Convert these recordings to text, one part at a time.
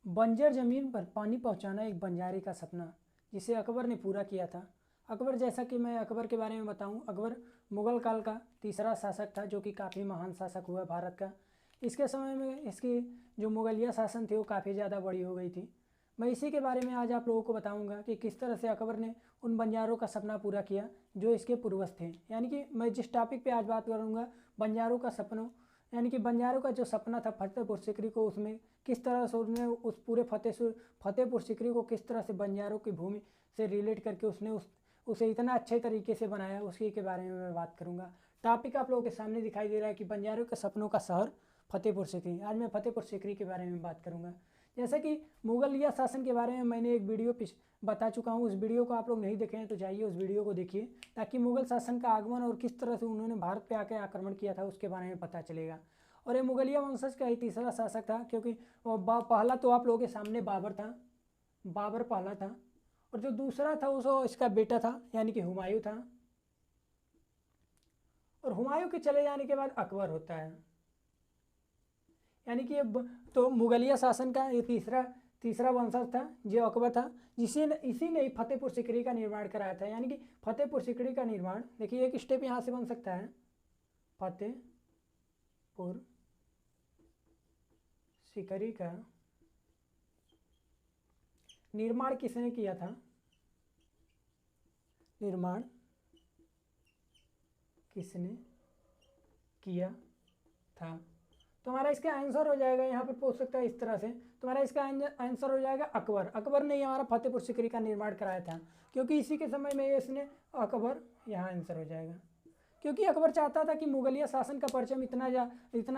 बंजर ज़मीन पर पानी पहुंचाना एक बंजारे का सपना जिसे अकबर ने पूरा किया था। अकबर, जैसा कि मैं अकबर के बारे में बताऊं, अकबर मुग़ल काल का तीसरा शासक था जो कि काफ़ी महान शासक हुआ भारत का। इसके समय में इसकी जो मुगलिया शासन थी वो काफ़ी ज़्यादा बड़ी हो गई थी। मैं इसी के बारे में आज आप लोगों को बताऊंगा कि किस तरह से अकबर ने उन बंजारों का सपना पूरा किया जो इसके पूर्वज थे। यानी कि मैं जिस टॉपिक पे आज बात करूंगा, बंजारों का सपनों, यानी कि बंजारों का जो सपना था फतेहपुर सीकरी को, उसमें किस तरह से उसने उस पूरे फतेहपुर सीकरी को किस तरह से बंजारों की भूमि से रिलेट करके उसने उसे इतना अच्छे तरीके से बनाया, उसी के बारे में मैं बात करूंगा। टॉपिक आप लोगों के सामने दिखाई दे रहा है कि बंजारों के सपनों का शहर फतेहपुर सीकरी। आज मैं फतेहपुर सीकरी के बारे में बात करूंगा। जैसा कि मुगलिया शासन के बारे में मैंने एक वीडियो बता चुका हूँ। उस वीडियो को आप लोग नहीं देखे हैं तो जाइए उस वीडियो को देखिए, ताकि मुगल शासन का आगमन और किस तरह से उन्होंने भारत पे आकर आक्रमण किया था उसके बारे में पता चलेगा। और ये मुगलिया वंशज का ही तीसरा शासक था, क्योंकि पहला तो आप लोगों के सामने बाबर था, बाबर पहला था, और जो दूसरा था वो इसका बेटा था यानी कि हुमायूं था, और हुमायूं के चले जाने के बाद अकबर होता है। यानी कि तो मुगलिया शासन का ये तीसरा वंशज था जो अकबर था, इसी ने ही फतेहपुर सीकरी का निर्माण कराया था। यानी कि फतेहपुर सीकरी का निर्माण देखिए, एक स्टेप यहाँ से बन सकता है। फतेहपुर सीकरी का निर्माण किसने किया था? निर्माण किसने किया था? तुम्हारा इसका आंसर हो जाएगा, यहाँ पर पूछ सकता है इस तरह से, तुम्हारा इसका आंसर हो जाएगा अकबर। अकबर ने हमारा फतेहपुर सीकरी का निर्माण कराया था, क्योंकि इसी के समय में इसने अकबर, यहाँ आंसर हो जाएगा। क्योंकि अकबर चाहता था कि मुगलिया शासन का परचम इतना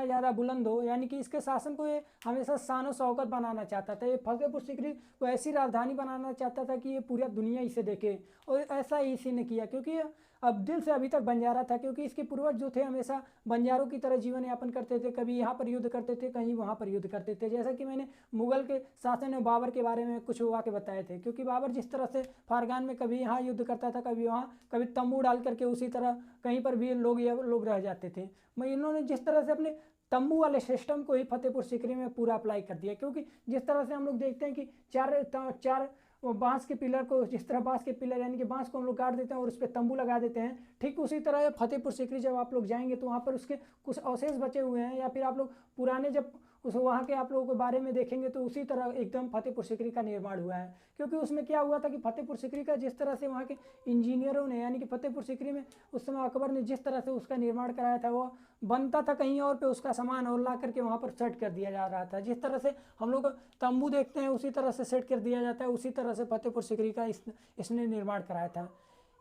ज़्यादा बुलंद हो, यानी कि इसके शासन को ये हमेशा शान और शौकत बनाना चाहता था। ये फतेहपुर सीकरी को ऐसी राजधानी बनाना चाहता था कि ये पूरा दुनिया इसे देखे, और ऐसा ही इसी ने किया। क्योंकि अब दिल से अभी तक बंजारा था, क्योंकि इसके पूर्वज जो थे हमेशा बंजारों की तरह जीवन यापन करते थे, कभी यहाँ पर युद्ध करते थे, कहीं वहाँ पर युद्ध करते थे। जैसा कि मैंने मुगल के शासन में बाबर के बारे में कुछ वाक़े बताए थे, क्योंकि बाबर जिस तरह से फारगान में कभी यहाँ युद्ध करता था, कभी वहाँ, कभी तंबू डाल करके उसी तरह कहीं पर भी लोग रह जाते थे। मैं इन्होंने जिस तरह से अपने तंबू वाले सिस्टम को ही फतेहपुर सीकरी में पूरा अप्लाई कर दिया। क्योंकि जिस तरह से हम लोग देखते हैं कि चार बांस के पिलर को, जिस तरह बांस के पिलर यानी कि बांस को हम लोग काट देते हैं और उस पर तंबू लगा देते हैं, ठीक उसी तरह फतेहपुर सीकरी जब आप लोग जाएंगे तो वहाँ पर उसके कुछ अवशेष बचे हुए हैं, या फिर आप लोग पुराने जब उस वहाँ के आप लोगों के बारे में देखेंगे तो उसी तरह एकदम फतेहपुर सीकरी का निर्माण हुआ है। क्योंकि उसमें क्या हुआ था कि फतेहपुर सीकरी का जिस तरह से वहाँ के इंजीनियरों ने, यानी कि फतेहपुर सीकरी में उस समय अकबर ने जिस तरह से उसका निर्माण कराया था, वो बनता था कहीं और पे उसका सामान और ला करके वहाँ पर सेट कर दिया जा रहा था। जिस तरह से हम लोग तंबू देखते हैं उसी तरह से सेट कर दिया जाता है, उसी तरह से फतेहपुर सीकरी का इसने निर्माण कराया था।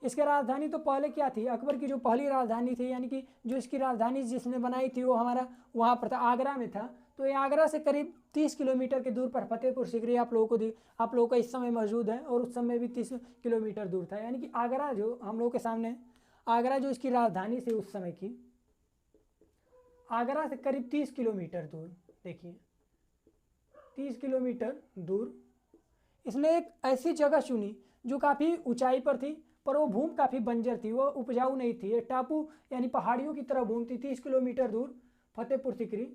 इसकी राजधानी तो पहले क्या थी, अकबर की जो पहली राजधानी थी, यानी कि जो इसकी राजधानी जिसने बनाई थी वो हमारा वहाँ पर था, आगरा में था। तो ये आगरा से करीब 30 किलोमीटर की दूर पर फतेहपुर सीकरी आप लोगों का इस समय मौजूद है, और उस समय भी 30 किलोमीटर दूर था। यानी कि आगरा जो हम लोगों के सामने, आगरा जो इसकी राजधानी थी उस समय की, आगरा से करीब 30 किलोमीटर दूर, देखिए 30 किलोमीटर दूर इसने एक ऐसी जगह चुनी जो काफ़ी ऊंचाई पर थी, पर वो भूमि काफ़ी बंजर थी, वो उपजाऊ नहीं थी। ये टापू यानी पहाड़ियों की तरह भूमि थी। 30 किलोमीटर दूर फतेहपुर सीकरी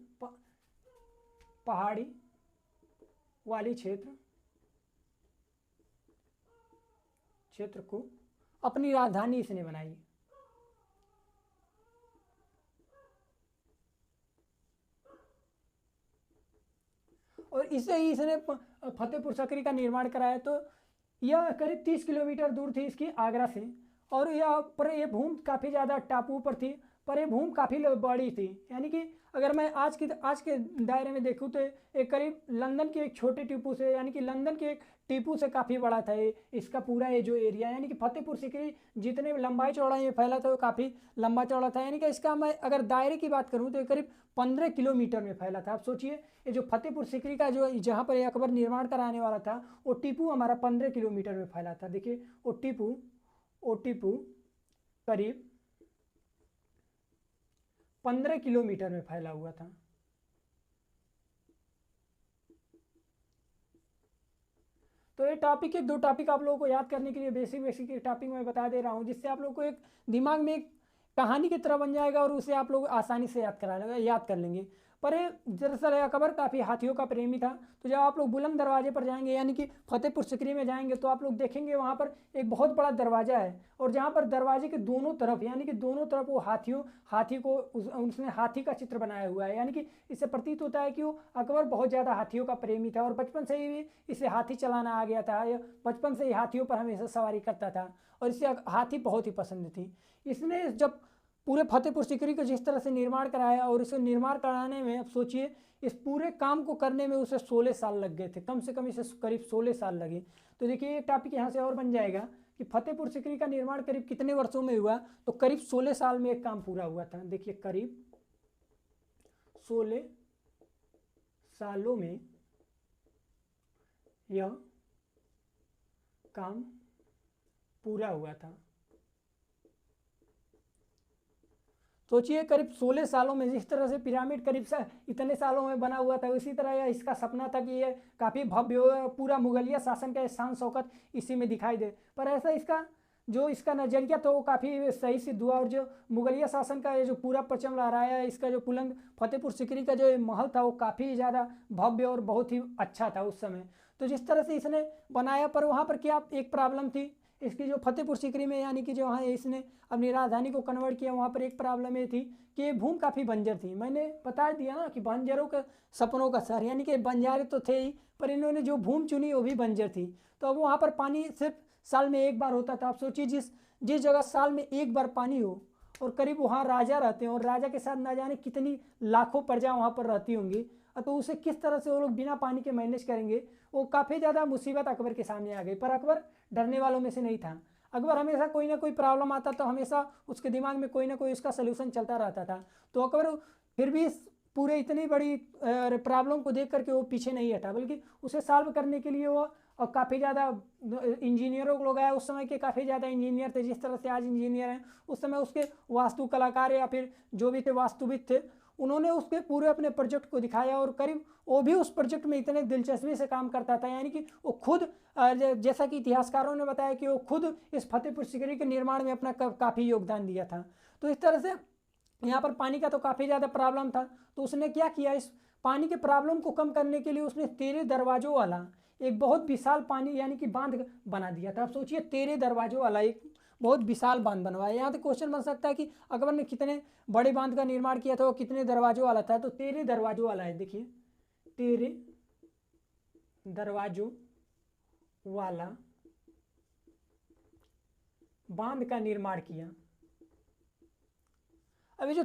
पहाड़ी वाली क्षेत्र को अपनी राजधानी इसने बनाई। और इससे ही इसने फतेहपुर सीकरी का निर्माण कराया। तो यह करीब 30 किलोमीटर दूर थी इसकी आगरा से, और यह भूमि काफ़ी ज़्यादा टापू पर थी, पर यह भूमि काफ़ी बड़ी थी। यानी कि अगर मैं आज के दायरे में देखूँ तो एक करीब लंदन के एक छोटे टीपू से, यानी कि लंदन के एक टीपू से काफ़ी बड़ा था ये, इसका पूरा ये जो एरिया। यानी कि फतेहपुर सीकरी जितने लंबाई चौड़ाई में फैला था वो काफ़ी लंबा चौड़ा था। यानी कि इसका मैं अगर दायरे की बात करूँ तो ये करीब 15 किलोमीटर में फैला था। आप सोचिए, ये जो फतेहपुर सीकरी का जो जहाँ पर अकबर निर्माण कराने वाला था, वो टीपू हमारा 15 किलोमीटर में फैला था। देखिए वो टीपू करीब 15 किलोमीटर में फैला हुआ था। तो ये टॉपिक, एक दो टॉपिक आप लोगों को याद करने के लिए बेसिक टॉपिक मैं बता दे रहा हूँ, जिससे आप लोगों को एक दिमाग में एक कहानी की तरह बन जाएगा और उसे आप लोग आसानी से याद कर लेंगे। पर दरअसल अकबर काफ़ी हाथियों का प्रेमी था। तो जब आप लोग बुलंद दरवाजे पर जाएंगे यानी कि फतेहपुर सिकरी में जाएंगे तो आप लोग देखेंगे वहाँ पर एक बहुत बड़ा दरवाज़ा है, और जहाँ पर दरवाजे के दोनों तरफ यानी कि दोनों तरफ वो हाथी को उसने हाथी का चित्र बनाया हुआ है। यानी कि इससे प्रतीत होता है कि वो अकबर बहुत ज़्यादा हाथियों का प्रेमी था और बचपन से ही इसे हाथी चलाना आ गया था, बचपन से ही हाथियों पर हमेशा सवारी करता था और इसे हाथी बहुत ही पसंद थी। इसने जब पूरे फतेहपुर सिकरी का जिस तरह से निर्माण कराया, और इसे निर्माण कराने में अब सोचिए इस पूरे काम को करने में उसे 16 साल लग गए थे, कम से कम इसे करीब 16 साल लगे। तो देखिए एक टॉपिक यहाँ से और बन जाएगा कि फतेहपुर सिकरी का निर्माण करीब कितने वर्षों में हुआ, तो करीब 16 साल में एक काम पूरा हुआ था। देखिए करीब 16 सालों में यह काम पूरा हुआ था। सोचिए करीब 16 सालों में जिस तरह से पिरामिड करीब इतने सालों में बना हुआ था, उसी तरह यह इसका सपना था कि ये काफ़ी भव्य हो, पूरा मुगलिया शासन का शान शौकत इसी में दिखाई दे। पर ऐसा इसका नज़रिया तो वो काफ़ी सही सिद्ध हुआ, और जो मुगलिया शासन का ये जो पूरा परचम लहराया है, इसका जो बुलंद फतेहपुर सिकरी का जो महल था वो काफ़ी ज़्यादा भव्य और बहुत ही अच्छा था उस समय। तो जिस तरह से इसने बनाया, पर वहाँ पर क्या एक प्रॉब्लम थी इसकी, जो फतेहपुर सिकरी में यानी कि जो वहाँ इसने अपनी राजधानी को कन्वर्ट किया, वहाँ पर एक प्रॉब्लम ये थी कि ये भूमि काफ़ी बंजर थी। मैंने बता दिया ना कि बंजरों के सपनों का शहर, यानी कि बंजारे तो थे ही, पर इन्होंने जो भूमि चुनी वो भी बंजर थी। तो अब वहाँ पर पानी सिर्फ साल में एक बार होता था। आप सोचिए जिस जगह साल में एक बार पानी हो, और करीब वहाँ राजा रहते हैं और राजा के साथ ना जाने कितनी लाखों प्रजा वहाँ पर रहती होंगी, तो उसे किस तरह से वो लोग बिना पानी के मैनेज करेंगे, वो काफ़ी ज़्यादा मुसीबत अकबर के सामने आ गई। पर अकबर डरने वालों में से नहीं था। अकबर हमेशा कोई ना कोई प्रॉब्लम आता तो हमेशा उसके दिमाग में कोई ना कोई उसका सलूशन चलता रहता था। तो अकबर फिर भी इस पूरे इतनी बड़ी प्रॉब्लम को देख करके वो पीछे नहीं हटा, बल्कि उसे सॉल्व करने के लिए वो और काफ़ी ज़्यादा इंजीनियरों को लोग आए उस समय के, काफ़ी ज़्यादा इंजीनियर थे। जिस तरह से आज इंजीनियर हैं, उस समय उसके वास्तु कलाकार या फिर जो भी थे वास्तुविद थे, उन्होंने उसके पूरे अपने प्रोजेक्ट को दिखाया, और करीब वो भी उस प्रोजेक्ट में इतने दिलचस्पी से काम करता था, यानी कि वो खुद जैसा कि इतिहासकारों ने बताया कि वो खुद इस फतेहपुर सिकरी के निर्माण में अपना काफ़ी योगदान दिया था। तो इस तरह से यहाँ पर पानी का तो काफ़ी ज़्यादा प्रॉब्लम था। तो उसने क्या किया, इस पानी के प्रॉब्लम को कम करने के लिए उसने 13 दरवाजों वाला एक बहुत विशाल पानी यानी कि बांध बना दिया था। आप सोचिए 13 दरवाजों वाला एक बहुत विशाल बांध बनवाया। यहाँ तो क्वेश्चन बन सकता है कि अकबर ने कितने बड़े बांध का निर्माण किया था, वो कितने दरवाजों वाला था, तो 13 दरवाजों वाला है। देखिए 13 दरवाजों वाला बांध का निर्माण किया। अभी जो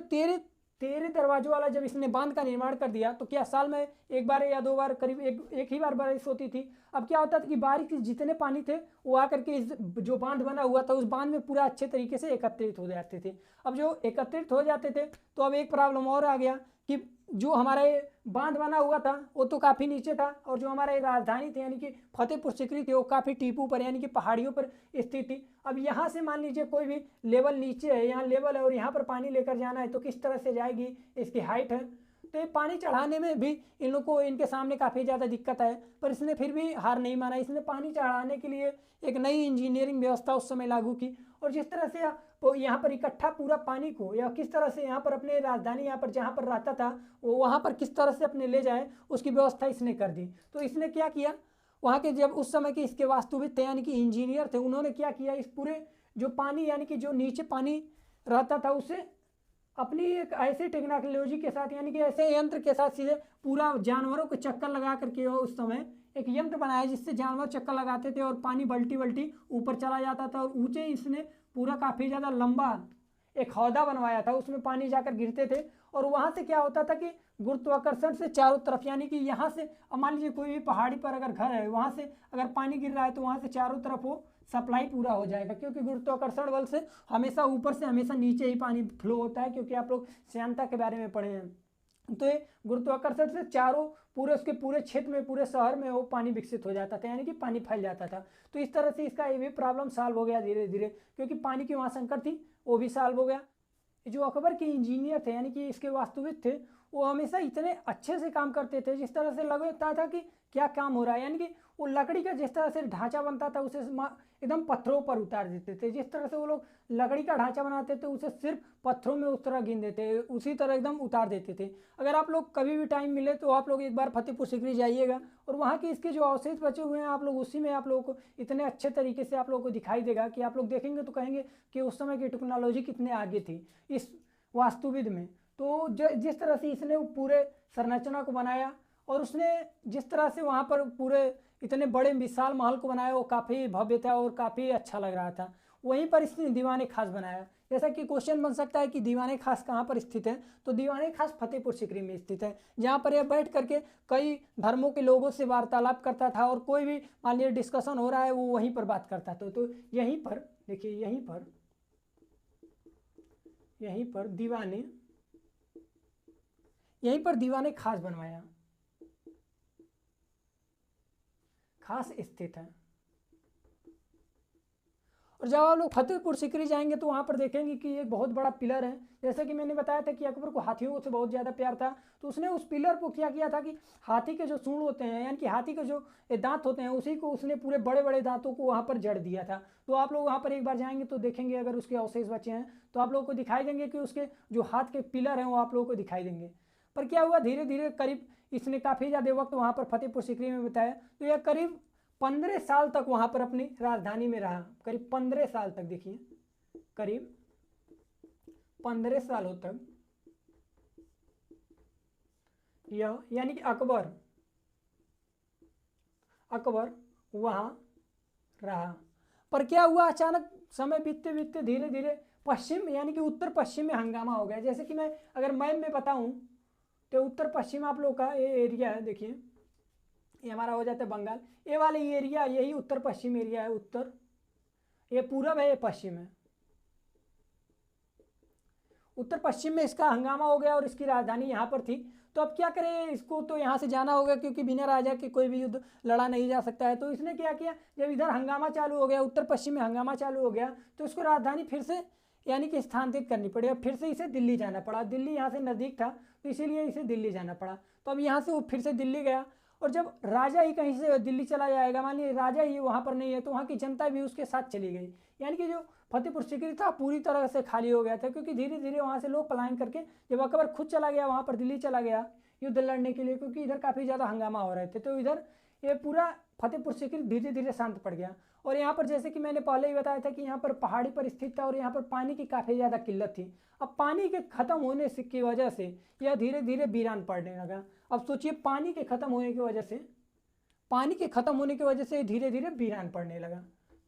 13 दरवाजों वाला जब इसने बांध का निर्माण कर दिया, तो क्या साल में एक बार या दो बार, करीब एक ही बार बारिश होती थी। अब क्या होता था कि बारिश के जितने पानी थे वो आकर के इस जो बांध बना हुआ था उस बांध में पूरा अच्छे तरीके से एकत्रित हो जाते थे। अब जो एकत्रित हो जाते थे तो अब एक प्रॉब्लम और आ गया कि जो हमारा ये बांध बना हुआ था वो तो काफ़ी नीचे था, और जो हमारा राजधानी थी यानी कि फतेहपुर सिकरी थी वो काफ़ी टीपू पर यानी कि पहाड़ियों पर स्थित थी। अब यहाँ से मान लीजिए कोई भी लेवल नीचे है, यहाँ लेवल है और यहाँ पर पानी लेकर जाना है, तो किस तरह से जाएगी, इसकी हाइट है। तो ये पानी चढ़ाने में भी इन लोग को इनके सामने काफ़ी ज़्यादा दिक्कत है, पर इसने फिर भी हार नहीं माना। इसने पानी चढ़ाने के लिए एक नई इंजीनियरिंग व्यवस्था उस समय लागू की, और जिस तरह से वो यहाँ पर इकट्ठा पूरा पानी को, या किस तरह से यहाँ पर अपने राजधानी यहाँ पर जहाँ पर रहता था वो वहाँ पर किस तरह से अपने ले जाए, उसकी व्यवस्था इसने कर दी। तो इसने क्या किया, वहाँ के जब उस समय के इसके वास्तुविद थे यानी कि इंजीनियर थे, उन्होंने क्या किया, इस पूरे जो पानी यानी कि जो नीचे पानी रहता था उसे अपनी एक ऐसी टेक्नोलॉजी के साथ यानी कि ऐसे यंत्र के साथ सीधे पूरा जानवरों को चक्कर लगा करके उस समय एक यंत्र बनाया जिससे जानवर चक्कर लगाते थे और पानी बल्टी बल्टी ऊपर चला जाता था। और ऊंचे इसने पूरा काफ़ी ज़्यादा लंबा एक हौदा बनवाया था, उसमें पानी जाकर गिरते थे, और वहाँ से क्या होता था कि गुरुत्वाकर्षण से चारों तरफ यानी कि यहाँ से मान लीजिए कोई भी पहाड़ी पर अगर घर है, वहाँ से अगर पानी गिर रहा है तो वहाँ से चारों तरफ वो सप्लाई पूरा हो जाएगा, क्योंकि गुरुत्वाकर्षण बल से हमेशा ऊपर से हमेशा नीचे ही पानी फ्लो होता है, क्योंकि आप लोग श्यानता के बारे में पढ़े हैं। तो ये गुरुत्वाकर्षण से चारों पूरे उसके पूरे क्षेत्र में, पूरे शहर में वो पानी विकसित हो जाता था, यानी कि पानी फैल जाता था। तो इस तरह से इसका ये भी प्रॉब्लम सॉल्व हो गया धीरे धीरे, क्योंकि पानी की वहाँ संकट थी, वो भी सॉल्व हो गया। जो अकबर के इंजीनियर थे यानी कि इसके वास्तुविद थे, वो हमेशा इतने अच्छे से काम करते थे, जिस तरह से लगता था कि क्या काम हो रहा है। यानी कि वो लकड़ी का जिस तरह से ढांचा बनता था उसे एकदम पत्थरों पर उतार देते थे। जिस तरह से वो लोग लकड़ी का ढांचा बनाते थे उसे सिर्फ पत्थरों में उस तरह गिन देते, उसी तरह एकदम उतार देते थे। अगर आप लोग कभी भी टाइम मिले तो आप लोग एक बार फतेहपुर सीकरी जाइएगा और वहाँ के इसके जो अवशेष बचे हुए हैं आप लोग उसी में आप लोगों को इतने अच्छे तरीके से आप लोगों को दिखाई देगा कि आप लोग देखेंगे तो कहेंगे कि उस समय की टेक्नोलॉजी कितने आगे थी इस वास्तुविद में। तो जिस तरह से इसने पूरे संरचना को बनाया और उसने जिस तरह से वहाँ पर पूरे इतने बड़े विशाल महल को बनाया वो काफ़ी भव्य था और काफ़ी अच्छा लग रहा था। वहीं पर इसने दीवाने खास बनाया। जैसा कि क्वेश्चन बन सकता है कि दीवाने खास कहाँ पर स्थित है, तो दीवाने खास फतेहपुर सीकरी में स्थित है, जहाँ पर यह बैठ करके कई धर्मों के लोगों से वार्तालाप करता था और कोई भी मान लीजिए डिस्कशन हो रहा है वो वहीं पर बात करता था। तो यहीं पर देखिए, यहीं पर दीवाने खास बनवाया, खास स्थित है। और जब आप लोग फतेहपुर सीकरी जाएंगे तो वहाँ पर देखेंगे कि एक बहुत बड़ा पिलर है। जैसे कि मैंने बताया था कि अकबर को हाथियों से बहुत ज़्यादा प्यार था, तो उसने उस पिलर को क्या किया था कि हाथी के जो सूंड होते हैं यानी कि हाथी के जो दांत होते हैं उसी को उसने पूरे बड़े बड़े दांतों को वहाँ पर जड़ दिया था। तो आप लोग वहाँ पर एक बार जाएंगे तो देखेंगे, अगर उसके अवशेष बचे हैं तो आप लोगों को दिखाई देंगे कि उसके जो हाथ के पिलर हैं वो आप लोगों को दिखाई देंगे। पर क्या हुआ, धीरे धीरे करीब इसने काफ़ी ज़्यादा वक्त वहाँ पर फतेहपुर सीकरी में बिताया, तो यह करीब 15 साल तक वहाँ पर अपनी राजधानी में रहा। करीब 15 साल तक, देखिए करीब 15 सालों तक यह यानी कि अकबर वहाँ रहा। पर क्या हुआ, अचानक समय बीतते बीतते धीरे धीरे पश्चिम यानी कि उत्तर पश्चिम में हंगामा हो गया। जैसे कि मैं अगर मैप में बताऊं तो उत्तर पश्चिम आप लोग का ये एरिया है, देखिए ये हमारा हो जाता है बंगाल, ये वाले एरिया यही उत्तर पश्चिम एरिया है। उत्तर ये पूरब है, ये पश्चिम है। उत्तर पश्चिम में इसका हंगामा हो गया और इसकी राजधानी यहाँ पर थी। तो अब क्या करें, इसको तो यहाँ से जाना होगा क्योंकि बिना राजा के कोई भी युद्ध लड़ा नहीं जा सकता है। तो इसने क्या किया, जब इधर हंगामा चालू हो गया, उत्तर पश्चिम में हंगामा चालू हो गया, तो इसको राजधानी फिर से यानी कि स्थानांतरित करनी पड़ी। अब फिर से इसे दिल्ली जाना पड़ा। दिल्ली यहाँ से नज़दीक था तो इसीलिए इसे दिल्ली जाना पड़ा। तो अब यहाँ से वो फिर से दिल्ली गया। और जब राजा ही कहीं से दिल्ली चला जाएगा, मान लीजिए राजा ही वहाँ पर नहीं है, तो वहाँ की जनता भी उसके साथ चली गई। यानी कि जो फतेहपुर सीकरी था पूरी तरह से खाली हो गया था, क्योंकि धीरे धीरे वहाँ से लोग पलायन करके, जब अकबर खुद चला गया वहाँ पर दिल्ली चला गया युद्ध लड़ने के लिए, क्योंकि इधर काफ़ी ज़्यादा हंगामा हो रहे थे, तो इधर ये पूरा फतेहपुर सीकरी धीरे धीरे शांत पड़ गया। और यहाँ पर जैसे कि मैंने पहले ही बताया था कि यहाँ पर पहाड़ी पर स्थित था और यहाँ पर पानी की काफ़ी ज़्यादा किल्लत थी। अब पानी के ख़त्म होने से की वजह से यह धीरे धीरे वीरान पड़ने लगा। अब सोचिए, पानी के ख़त्म होने की वजह से धीरे धीरे वीरान पड़ने लगा।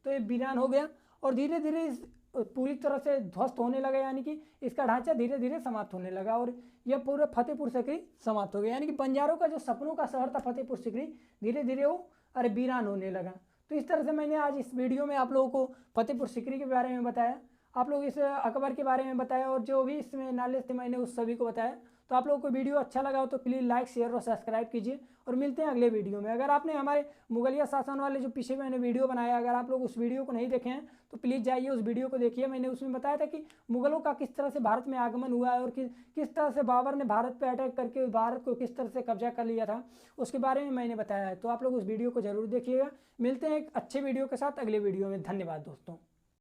तो ये वीरान हो गया और धीरे धीरे पूरी तरह से ध्वस्त होने लगा, यानी कि इसका ढांचा धीरे धीरे समाप्त होने लगा और यह पूरा फतेहपुर सीकरी समाप्त हो गया। यानी कि बंजारों का जो सपनों का शहर था फतेहपुर सीकरी, धीरे धीरे वो वीरान होने लगा। तो इस तरह से मैंने आज इस वीडियो में आप लोगों को फतेहपुर सीकरी के बारे में बताया, आप लोग इस अकबर के बारे में बताया और जो भी इसमें नॉलेज थे मैंने उस सभी को बताया। तो आप लोगों को वीडियो अच्छा लगा हो तो प्लीज़ लाइक, शेयर और सब्सक्राइब कीजिए और मिलते हैं अगले वीडियो में। अगर आपने हमारे मुगलिया शासन वाले जो पीछे मैंने वीडियो बनाया, अगर आप लोग उस वीडियो को नहीं देखे हैं तो प्लीज़ जाइए उस वीडियो को देखिए। मैंने उसमें बताया था कि मुगलों का किस तरह से भारत में आगमन हुआ है और किस तरह से बाबर ने भारत पर अटैक करके भारत को किस तरह से कब्जा कर लिया था, उसके बारे में मैंने बताया है। तो आप लोग उस वीडियो को ज़रूर देखिएगा। मिलते हैं एक अच्छे वीडियो के साथ अगले वीडियो में। धन्यवाद दोस्तों।